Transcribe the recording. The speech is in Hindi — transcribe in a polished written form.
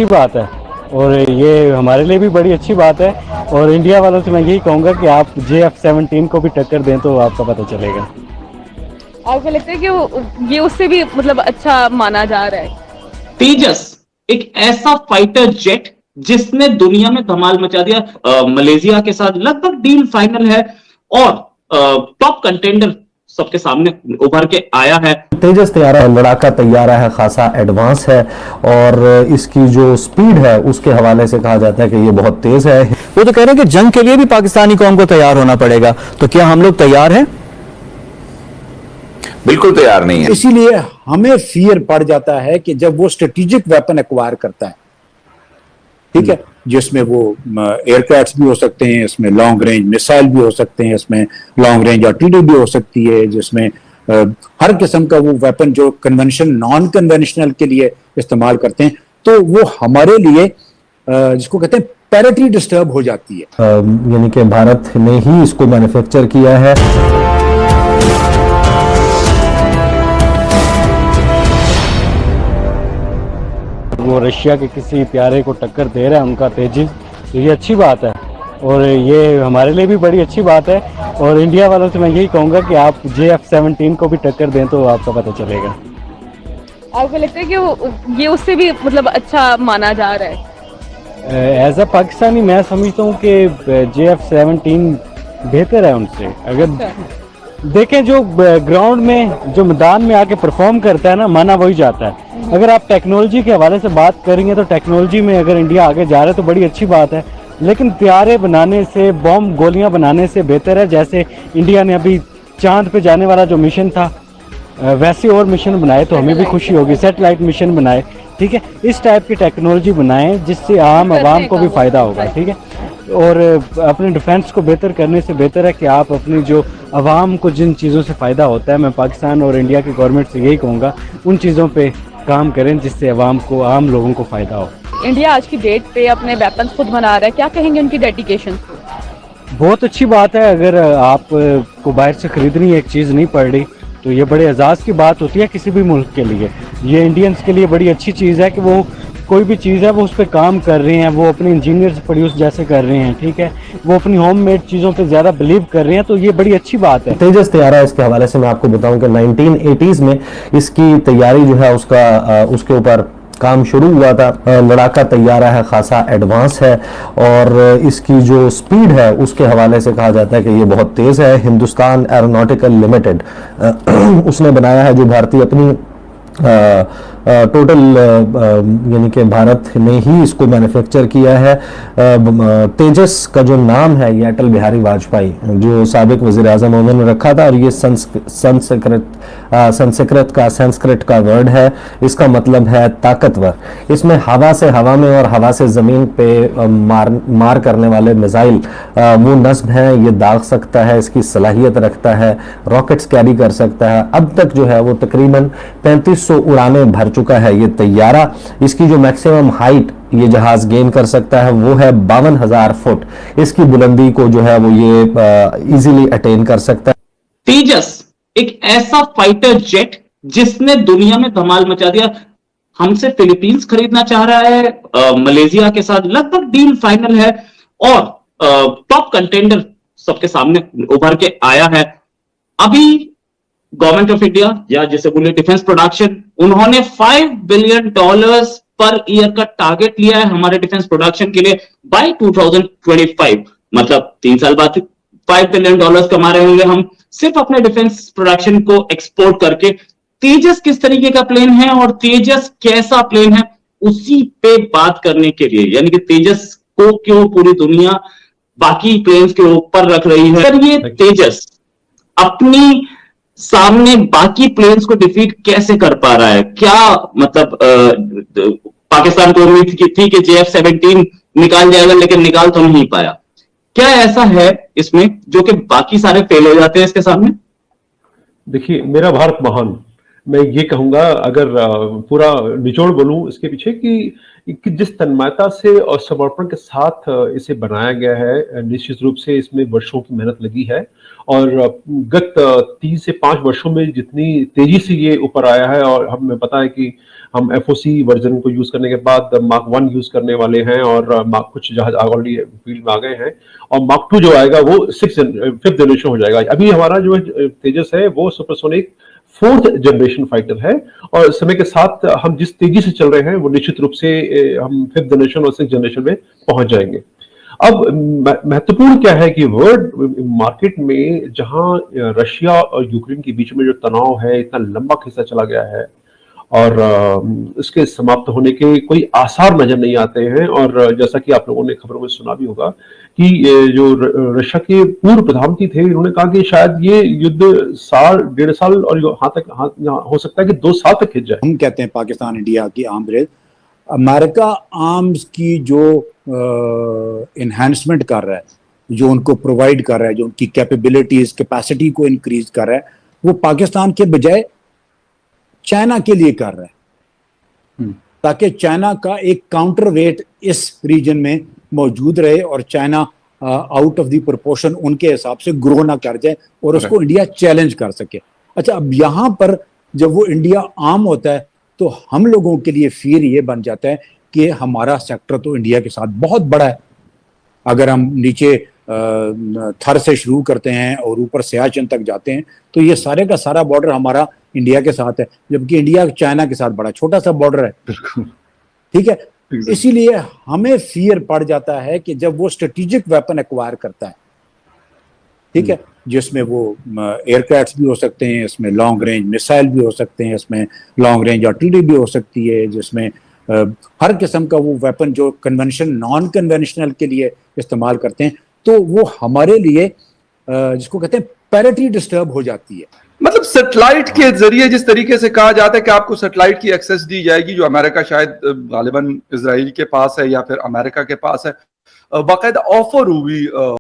अच्छी बात है और ये हमारे लिए भी बड़ी अच्छी बात है। और इंडिया वालों से मैं यही कहूँगा कि आप JF-17 को भी टक्कर दें तो आपका पता चलेगा। आपको लगता है कि ये उससे भी मतलब अच्छा माना जा रहा है? तेजस एक ऐसा फाइटर जेट जिसने दुनिया में धमाल मचा दिया। मलेशिया के साथ लगभग डील फाइनल है और टॉप कंटेंडर सबके सामने उभर के आया है। तेजस तैयारा लड़ाका तैयारा है, खासा एडवांस है और इसकी जो स्पीड है उसके हवाले से कहा जाता है कि ये बहुत तेज है। वो तो कह रहे हैं कि जंग के लिए भी पाकिस्तानी कौम को तैयार होना पड़ेगा, तो क्या हम लोग तैयार हैं? बिल्कुल तैयार नहीं है। इसीलिए हमें फियर पड़ जाता है कि जब वो स्ट्रेटेजिक वेपन एक्वायर करता है, ठीक है, जिसमें वो एयरक्राफ्ट भी हो सकते हैं, इसमें लॉन्ग रेंज मिसाइल भी हो सकते हैं, इसमें लॉन्ग रेंज आर्टिलरी भी हो सकती है, जिसमें हर किस्म का वो वेपन जो कन्वेंशन नॉन कन्वेंशनल के लिए इस्तेमाल करते हैं, तो वो हमारे लिए जिसको कहते हैं पैरिटी डिस्टर्ब हो जाती है। यानी कि भारत ने ही इसको मैन्युफैक्चर किया है। वो रशिया के किसी प्यारे को टक्कर दे रहा है उनका तेजिस, तो ये अच्छी बात है और ये हमारे लिए भी बड़ी अच्छी बात है। और इंडिया वालों से मैं यही कहूँगा कि आप JF-17 को भी टक्कर दें तो आपका पता चलेगा। आपको लगता है कि ये उससे भी मतलब अच्छा माना जा रहा है? एज अ पाकिस्तानी मैं समझता हूँ कि JF-17 बेहतर है उनसे। अगर देखें जो ग्राउंड में जो मैदान में आके परफॉर्म करता है ना, माना वही जाता है। अगर आप टेक्नोलॉजी के हवाले से बात करेंगे तो टेक्नोलॉजी में अगर इंडिया आगे जा रहा है तो बड़ी अच्छी बात है, लेकिन प्यारे बनाने से, बॉम्ब गोलियां बनाने से बेहतर है जैसे इंडिया ने अभी चांद पे जाने वाला जो मिशन था वैसे और मिशन बनाए तो हमें भी खुशी होगी। सैटेलाइट मिशन बनाए, ठीक है, इस टाइप की टेक्नोलॉजी बनाएं जिससे आम आवाम को भी फ़ायदा होगा, ठीक है। और अपने डिफेंस को बेहतर करने से बेहतर है कि आप अपनी जो आवाम को जिन चीज़ों से फ़ायदा होता है, मैं पाकिस्तान और इंडिया की गवर्नमेंट से यही कहूँगा उन चीज़ों पे काम करें जिससे आवाम को, आम लोगों को फ़ायदा हो। इंडिया आज की डेट पे अपने वेपन्स खुद बना रहा है, क्या कहेंगे उनकी डेडिकेशन? बहुत अच्छी बात है। अगर आप को बाहर से खरीदनी एक चीज़ नहीं पड़ रही तो ये बड़े एजाज़ की बात होती है किसी भी मुल्क के लिए। ये इंडियंस के लिए बड़ी अच्छी चीज़ है कि वो कोई भी चीज़ है वो उस पर काम कर रहे हैं, वो अपने इंजीनियर्स प्रोड्यूस जैसे कर रहे हैं, ठीक है, वो अपनी होम मेड चीज़ों पे ज़्यादा बिलीव कर रहे हैं, तो ये बड़ी अच्छी बात है। तेजस तैयारा इसके हवाले से मैं आपको बताऊं कि 1980s में इसकी तैयारी जो है उसका उसके ऊपर काम शुरू हुआ था। लड़ाका तैयारा है, खासा एडवांस है और इसकी जो स्पीड है उसके हवाले से कहा जाता है कि ये बहुत तेज़ है। हिंदुस्तान एरोनॉटिकल लिमिटेड उसने बनाया है, जो भारतीय अपनी टोटल यानी कि भारत ने ही इसको मैन्युफैक्चर किया है। तेजस का जो नाम है ये अटल बिहारी वाजपेयी जो साबिक वज़ीर आज़म उन्होंने रखा था और ये संस्कृत का वर्ड है, इसका मतलब है ताकतवर। इसमें हवा से हवा में और हवा से ज़मीन पे मार करने वाले मिसाइल वो नस्ब हैं, ये दाग सकता है, इसकी सलाहियत रखता है, रॉकेट्स कैरी कर सकता है। अब तक जो है वो तकरीबन 3500 उड़ाने भर चुका है ये तैयारा। इसकी जो मैक्सिमम हाइट ये जहाज गेन कर सकता है वो है 52,000 फुट। इसकी बुलंदी को जो है वो ये इजीली अटेन कर सकता है। तेजस एक ऐसा फाइटर जेट जिसने दुनिया में धमाल मचा दिया। हमसे फिलीपींस खरीदना चाह रहा है, मलेशिया के साथ लगभग डील फाइनल है और टॉप कंटेंडर सबके सामने उभर के आया है। अभी गवर्नमेंट ऑफ इंडिया या जैसे बोले डिफेंस प्रोडक्शन, उन्होंने $5 बिलियन पर ईयर का टारगेट लिया है हमारे डिफेंस प्रोडक्शन के लिए बाय 2025। मतलब 3 साल बाद $5 बिलियन कमा रहे होंगे हम सिर्फ अपने डिफेंस प्रोडक्शन को एक्सपोर्ट करके। तेजस किस तरीके का प्लेन है और तेजस कैसा प्लेन है, उसी पे बात करने के लिए, यानी कि तेजस को क्यों पूरी दुनिया बाकी प्लेन्स के ऊपर रख रही है। सर ये तेजस अपनी सामने बाकी प्लेन्स को डिफीट कैसे कर पा रहा है? क्या मतलब पाकिस्तान को उम्मीद थी कि JF-17 निकाल जाएगा लेकिन निकाल तो नहीं पाया। क्या ऐसा है इसमें जो कि बाकी सारे फेल हो जाते हैं इसके सामने? देखिए, मेरा भारत महान, मैं ये कहूंगा अगर पूरा निचोड़ बोलूं इसके पीछे कि जिस तन्मयता से और समर्पण के साथ इसे बनाया गया है, निश्चित रूप से इसमें वर्षों की मेहनत लगी है और गत 3 से 5 वर्षों में जितनी तेजी से ये ऊपर आया है और हमें पता है कि हम FOC वर्जन को यूज करने के बाद मार्क 1 यूज करने वाले हैं, और कुछ जहाज ऑलरेडी फील्ड में आ गए हैं, और मार्क 2 जो आएगा वो 5th जनरेशन हो जाएगा। अभी हमारा जो तेजस है वो सुपरसोनिक 4th जनरेशन फाइटर है, और समय के साथ हम जिस तेजी से चल रहे हैं वो निश्चित रूप से हम 5th जनरेशन और 6th जनरेशन में पहुंच जाएंगे। अब महत्वपूर्ण क्या है कि वर्ल्ड मार्केट में जहां रशिया और यूक्रेन के बीच में जो तनाव है इतना लंबा खिंचा चला गया है, और इसके समाप्त होने के कोई आसार नजर नहीं आते हैं, और जैसा कि आप लोगों ने खबरों में सुना भी होगा कि जो रशिया के पूर्व प्रधानमंत्री थे, इन्होंने कहा कि शायद ये युद्ध साल 1.5 साल और हो सकता है कि 2 साल तक खिंच जाए। हम कहते हैं पाकिस्तान इंडिया की आर्म रेस, अमेरिका आर्म्स की जो इन्हांसमेंट कर रहा है, जो उनको प्रोवाइड कर रहा है, जो उनकी कैपेबिलिटीज कैपेसिटी को इंक्रीज कर रहा है, वो पाकिस्तान के बजाय चाइना के लिए कर रहा है, ताकि चाइना का एक काउंटर वेट इस रीजन में मौजूद रहे और China out of the proportion उनके हिसाब से ग्रो ना कर जाए और उसको इंडिया चैलेंज कर सके। अच्छा, अब यहां पर जब वो इंडिया आर्म होता है तो हम लोगों के लिए फिर ये बन जाता है कि हमारा सेक्टर तो इंडिया के साथ बहुत बड़ा है। अगर हम नीचे थर से शुरू करते हैं और ऊपर सियाचिन तक जाते हैं तो ये सारे का सारा बॉर्डर हमारा इंडिया के साथ है, जबकि इंडिया चाइना के साथ बड़ा छोटा सा बॉर्डर है। ठीक है, इसीलिए हमें फियर पड़ जाता है कि जब वो स्ट्रेटेजिक वेपन एक्वायर करता है, ठीक है, जिसमें वो एयरक्राफ्ट भी हो सकते हैं, इसमें लॉन्ग रेंज मिसाइल भी हो सकते हैं, इसमें लॉन्ग रेंज आर्टिलरी भी हो सकती है, जिसमें हर किस्म का वो वेपन जो नॉन कन्वेंशनल के लिए इस्तेमाल करते हैं, तो वो हमारे लिए जिसको कहते हैं पैरिटी डिस्टर्ब हो जाती है। मतलब सैटेलाइट के जरिए जिस तरीके से कहा जाता है कि आपको सैटेलाइट की एक्सेस दी जाएगी, जो अमेरिका शायद गालिबन इजराइल के पास है या फिर अमेरिका के पास है, बाकायदा ऑफर हुई